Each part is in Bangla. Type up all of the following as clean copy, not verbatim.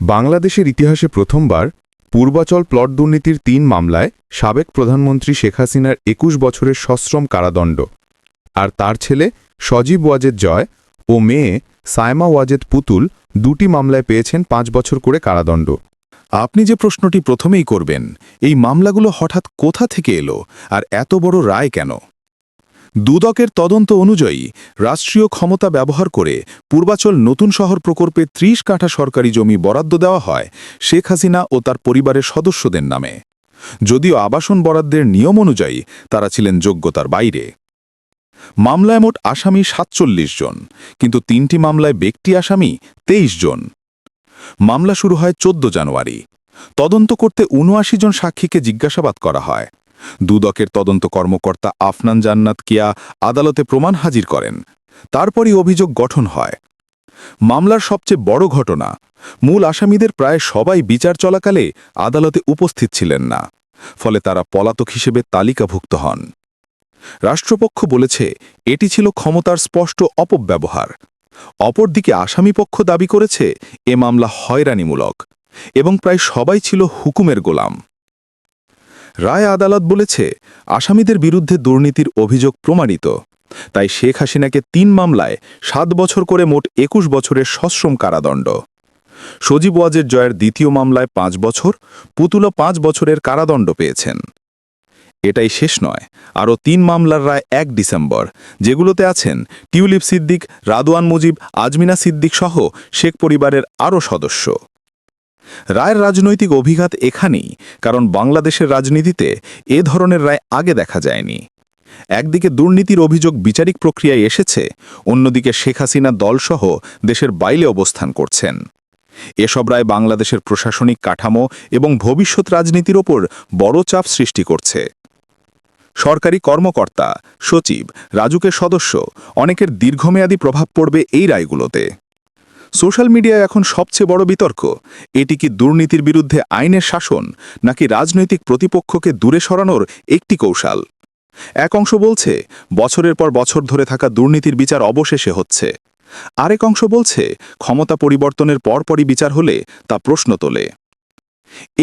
বাংলাদেশের ইতিহাসে প্রথমবার পূর্বাচল প্লট দুর্নীতির ৩ মামলায় সাবেক প্রধানমন্ত্রী শেখ হাসিনার ২১ বছরের সশ্রম কারাদণ্ড, আর তার ছেলে সজীব ওয়াজেদ জয় ও মেয়ে সায়মা ওয়াজেদ পুতুল দুটি মামলায় পেয়েছেন ৫ বছর করে কারাদণ্ড। আপনি যে প্রশ্নটি প্রথমেই করবেন, এই মামলাগুলো হঠাৎ কোথা থেকে এলো আর এত বড় রায় কেন? দুদকের তদন্ত অনুযায়ী রাষ্ট্রীয় ক্ষমতা ব্যবহার করে পূর্বাচল নতুন শহর প্রকল্পে ৩০ কাঠা সরকারি জমি বরাদ্দ দেওয়া হয় শেখ হাসিনা ও তার পরিবারের সদস্যদের নামে। যদিও আবাসন বরাদ্দের নিয়ম অনুযায়ী তারা ছিলেন যোগ্যতার বাইরে। মামলায় মোট আসামি ৪৭ জন, কিন্তু ৩টি মামলায় ব্যক্তি আসামি ২৩ জন। মামলা শুরু হয় ১৪ জানুয়ারি। তদন্ত করতে ৭৯ জন সাক্ষীকে জিজ্ঞাসাবাদ করা হয়। দুদকের তদন্ত কর্মকর্তা আফনান জান্নাত কিয়া আদালতে প্রমাণ হাজির করেন। তারপরই অভিযোগ গঠন হয়। মামলার সবচেয়ে বড় ঘটনা, মূল আসামিদের প্রায় সবাই বিচার চলাকালে আদালতে উপস্থিত ছিলেন না, ফলে তারা পলাতক হিসেবে তালিকাভুক্ত হন। রাষ্ট্রপক্ষ বলেছে এটি ছিল ক্ষমতার স্পষ্ট অপব্যবহার। অপরদিকে আসামিপক্ষ দাবি করেছে এ মামলা হয়রানিমূলক এবং প্রায় সবাই ছিল হুকুমের গোলাম। রায় আদালত বলেছে আসামিদের বিরুদ্ধে দুর্নীতির অভিযোগ প্রমাণিত, তাই শেখ হাসিনাকে ৩ মামলায় ৭ বছর করে মোট ২১ বছরের সশ্রম কারাদণ্ড। সজীব ওয়াজেদ জয়ের দ্বিতীয় মামলায় ৫ বছর, পুতুলও ৫ বছরের কারাদণ্ড পেয়েছেন। এটাই শেষ নয়, আরও ৩ মামলার রায় ১ ডিসেম্বর, যেগুলোতে আছেন টিউলিপ সিদ্দিক, রাদওয়ান মুজিব, আজমিনা সিদ্দিক সহ শেখ পরিবারের আরও সদস্য। রায়ের রাজনৈতিক অভিঘাত এখানেই, কারণ বাংলাদেশের রাজনীতিতে এ ধরনের রায় আগে দেখা যায়নি। একদিকে দুর্নীতির অভিযোগ বিচারিক প্রক্রিয়ায় এসেছে, অন্যদিকে শেখ হাসিনা দলসহ দেশের বাইরে অবস্থান করছেন। এসব রায় বাংলাদেশের প্রশাসনিক কাঠামো এবং ভবিষ্যৎ রাজনীতির ওপর বড় চাপ সৃষ্টি করছে। সরকারি কর্মকর্তা, সচিব, রাজুকের সদস্য, অনেকের দীর্ঘমেয়াদী প্রভাব পড়বে এই রায়গুলোতে। সোশ্যাল মিডিয়ায় এখন সবচেয়ে বড় বিতর্ক, এটি কি দুর্নীতির বিরুদ্ধে আইনের শাসন নাকি রাজনৈতিক প্রতিপক্ষকে দূরে সরানোর একটি কৌশল? এক অংশ বলছে বছরের পর বছর ধরে থাকা দুর্নীতির বিচার অবশেষে হচ্ছে। আরেক অংশ বলছে ক্ষমতা পরিবর্তনের পরপরই বিচার হলে তা প্রশ্ন তোলে।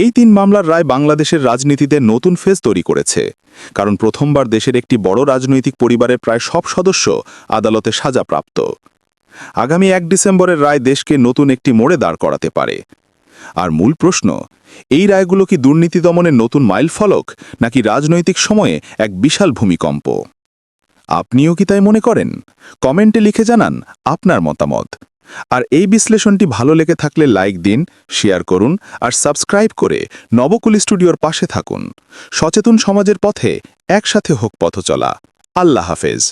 এই ৩ মামলার রায় বাংলাদেশের রাজনীতিতে নতুন ফেজ তৈরি করেছে, কারণ প্রথমবার দেশের একটি বড় রাজনৈতিক পরিবারের প্রায় সব সদস্য আদালতে সাজাপ্রাপ্ত। আগামী ১ ডিসেম্বরের রায় দেশকে নতুন একটি মোড়ে দাঁড় করাতে পারে। আর মূল প্রশ্ন, এই রায়গুলো কি দুর্নীতি দমনের নতুন মাইলফলক নাকি রাজনৈতিক সময়ে এক বিশাল ভূমিকম্প? আপনিও কি তাই মনে করেন? কমেন্টে লিখে জানান আপনার মতামত। আর এই বিশ্লেষণটি ভালো লেগে থাকলে লাইক দিন, শেয়ার করুন আর সাবস্ক্রাইব করে নবকুলি স্টুডিওর পাশে থাকুন। সচেতন সমাজের পথে একসাথে হোক পথচলা। আল্লাহ হাফেজ।